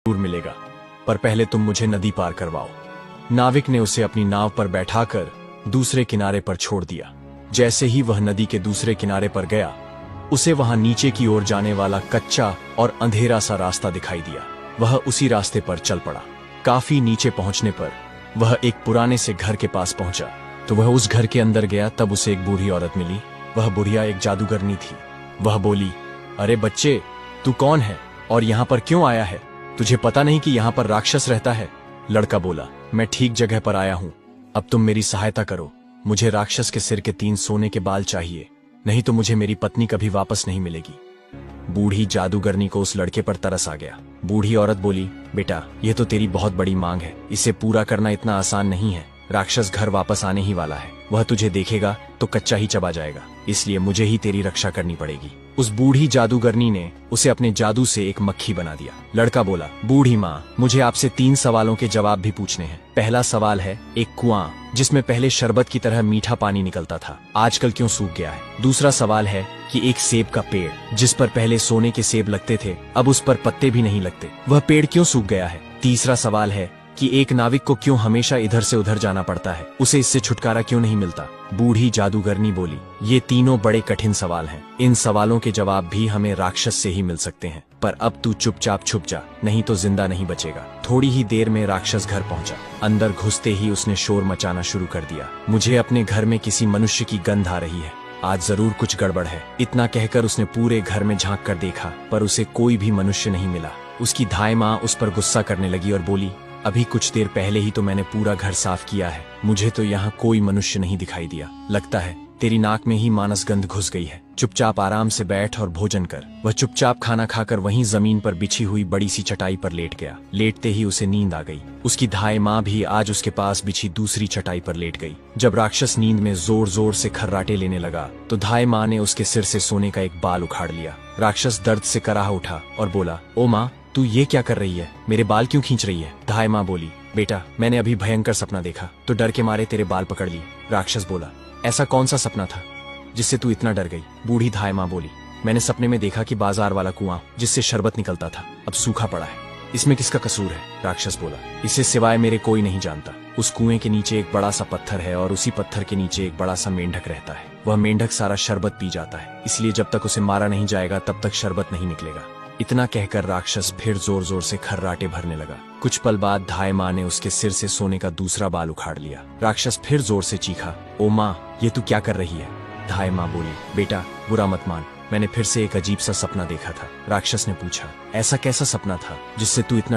दूर मिलेगा, पर पहले तुम मुझे नदी पार करवाओ। नाविक ने उसे अपनी नाव पर बैठाकर दूसरे किनारे पर छोड़ दिया। जैसे ही वह नदी के दूसरे किनारे पर गया, उसे वहां नीचे की ओर जाने वाला कच्चा और अंधेरा सा रास्ता दिखाई दिया। वह उसी रास्ते पर चल पड़ा। काफी नीचे पहुंचने पर वह एक पुराने से घर के पास पहुंचा, तो वह उस घर के अंदर गया। तब उसे एक बूढ़ी औरत मिली। वह बुढ़िया एक जादूगरनी थी। वह बोली, अरे बच्चे, तू कौन है और यहाँ पर क्यों आया है? तुझे पता नहीं कि यहाँ पर राक्षस रहता है? लड़का बोला, मैं ठीक जगह पर आया हूँ। अब तुम मेरी सहायता करो। मुझे राक्षस के सिर के 3 सोने के बाल चाहिए, नहीं तो मुझे मेरी पत्नी कभी वापस नहीं मिलेगी। बूढ़ी जादूगरनी को उस लड़के पर तरस आ गया। बूढ़ी औरत बोली, बेटा, यह तो तेरी बहुत बड़ी मांग है, इसे पूरा करना इतना आसान नहीं है। राक्षस घर वापस आने ही वाला है। वह तुझे देखेगा तो कच्चा ही चबा जाएगा, इसलिए मुझे ही तेरी रक्षा करनी पड़ेगी। उस बूढ़ी जादूगरनी ने उसे अपने जादू से एक मक्खी बना दिया। लड़का बोला, बूढ़ी माँ, मुझे आपसे 3 सवालों के जवाब भी पूछने हैं। पहला सवाल है, एक कुआं जिसमें पहले शरबत की तरह मीठा पानी निकलता था, आजकल क्यों सूख गया है? दूसरा सवाल है कि एक सेब का पेड़ जिस पर पहले सोने के सेब लगते थे, अब उस पर पत्ते भी नहीं लगते, वह पेड़ क्यों सूख गया है? तीसरा सवाल है कि एक नाविक को क्यों हमेशा इधर से उधर जाना पड़ता है, उसे इससे छुटकारा क्यों नहीं मिलता? बूढ़ी जादूगरनी बोली, ये तीनों बड़े कठिन सवाल हैं। इन सवालों के जवाब भी हमें राक्षस से ही मिल सकते हैं, पर अब तू चुपचाप छुप जा, नहीं तो जिंदा नहीं बचेगा। थोड़ी ही देर में राक्षस घर पहुंचा। अंदर घुसते ही उसने शोर मचाना शुरू कर दिया। मुझे अपने घर में किसी मनुष्य की गंध आ रही है, आज जरूर कुछ गड़बड़ है। इतना कहकर उसने पूरे घर में झांक कर देखा, पर उसे कोई भी मनुष्य नहीं मिला। उसकी धाई माँ उस पर गुस्सा करने लगी और बोली, अभी कुछ देर पहले ही तो मैंने पूरा घर साफ किया है, मुझे तो यहाँ कोई मनुष्य नहीं दिखाई दिया। लगता है तेरी नाक में ही मानस गंध घुस गई है। चुपचाप आराम से बैठ और भोजन कर। वह चुपचाप खाना खाकर वहीं जमीन पर बिछी हुई बड़ी सी चटाई पर लेट गया। लेटते ही उसे नींद आ गई। उसकी धाई माँ भी आज उसके पास बिछी दूसरी चटाई पर लेट गई। जब राक्षस नींद में जोर जोर से खर्राटे लेने लगा, तो धाई माँ ने उसके सिर से सोने का एक बाल उखाड़ लिया। राक्षस दर्द से कराह उठा और बोला, ओ माँ, तू ये क्या कर रही है? मेरे बाल क्यों खींच रही है? धाई माँ बोली, बेटा, मैंने अभी भयंकर सपना देखा, तो डर के मारे तेरे बाल पकड़ लिए। राक्षस बोला, ऐसा कौन सा सपना था जिससे तू इतना डर गई? बूढ़ी धाई माँ बोली, मैंने सपने में देखा कि बाजार वाला कुआं जिससे शरबत निकलता था अब सूखा पड़ा है, इसमें किसका कसूर है? राक्षस बोला, इसे सिवाय मेरे कोई नहीं जानता। उस कुएं के नीचे एक बड़ा सा पत्थर है और उसी पत्थर के नीचे एक बड़ा सा मेंढक रहता है। वह मेंढक सारा शरबत पी जाता है, इसलिए जब तक उसे मारा नहीं जाएगा तब तक शरबत नहीं निकलेगा। इतना कहकर राक्षस फिर जोर जोर से खर्राटे भरने लगा। कुछ पल बाद धाई माँ ने उसके सिर से सोने का दूसरा बाल उखाड़ लिया। राक्षस फिर जोर से चीखा, ओ माँ, ये तू क्या कर रही है? धाई माँ बोली, बेटा, बुरा मत मान, मैंने फिर से एक अजीब सा सपना देखा था। राक्षस ने पूछा, ऐसा कैसा सपना था जिससे तू इतना